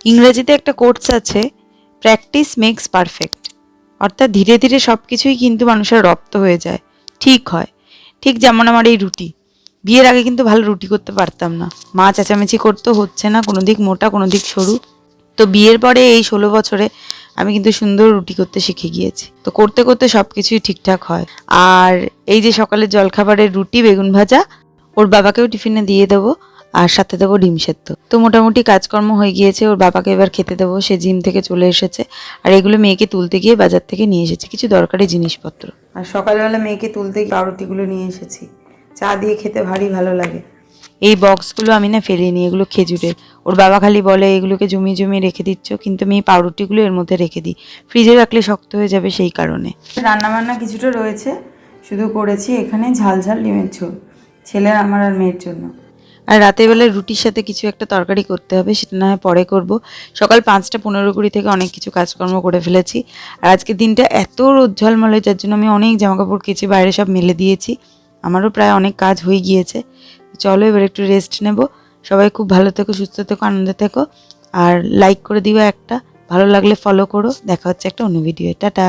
ইংরেজিতে একটা কোটস আছে, প্র্যাকটিস মেক্স পারফেক্ট। অর্থাৎ ধীরে ধীরে সব কিছুই কিন্তু মানুষের রপ্ত হয়ে যায়, ঠিক হয়। ঠিক যেমন আমার এই রুটি, বিয়ের আগে কিন্তু ভালো রুটি করতে পারতাম না, মা চেঁচামেচি করতো, হচ্ছে না, কোনো দিক মোটা কোনো দিক সরু। তো বিয়ের পরে এই 16 বছরে আমি কিন্তু সুন্দর রুটি করতে শিখে গিয়েছি। তো করতে করতে সব কিছুই ঠিকঠাক হয়। আর এই যে সকালের জলখাবারের রুটি বেগুন ভাজা, ওর বাবাকেও টিফিনে দিয়ে দেবো, আর সাথে দেবো ডিম সেদ্ধ। তো মোটামুটি কাজকর্ম হয়ে গিয়েছে, ওর বাবাকে এবার খেতে দেবো, সে জিম থেকে চলে এসেছে। আর এগুলো মেয়েকে তুলতে গিয়ে বাজার থেকে নিয়ে এসেছি, কিছু দরকারি জিনিসপত্র। আর সকালবেলা মেয়েকে তুলতে পাউরুটিগুলো নিয়ে এসেছি, চা দিয়ে খেতে ভারী ভালো লাগে। এই বক্সগুলো আমি না ফেলিনি, এগুলো খেজুরের। ওর বাবা খালি বলে এগুলোকে জমিয়ে জমিয়ে রেখে দিচ্ছ, কিন্তু আমি এই পাউরুটিগুলো এর মধ্যে রেখে দিই, ফ্রিজে রাখলে শক্ত হয়ে যাবে সেই কারণে। রান্নাবান্না কিছুটা রয়েছে, শুধু করেছি এখানে ঝাল ঝাল ডিমের ঝোল, ছেলের আমার আর মেয়ের জন্য। আর রাতের বেলায় রুটির সাথে কিছু একটা তরকারি করতে হবে, সেটা না হয় পরে করব। সকাল 5:15-20 থেকে অনেক কিছু কাজকর্ম করে ফেলেছি। আর আজকের দিনটা এত রোদ ঝলমলে, যার জন্য আমি অনেক জামাকাপড় কেচে বাইরে সব মেলে দিয়েছি। আমারও প্রায় অনেক কাজ হয়ে গিয়েছে। চলো এবার একটু রেস্ট নেব। সবাই খুব ভালো থেকো, সুস্থ থেকো, আনন্দে থেকো। আর লাইক করে দিও একটা, ভালো লাগলে ফলো করো। দেখা হচ্ছে একটা অন্য ভিডিও। টাটা।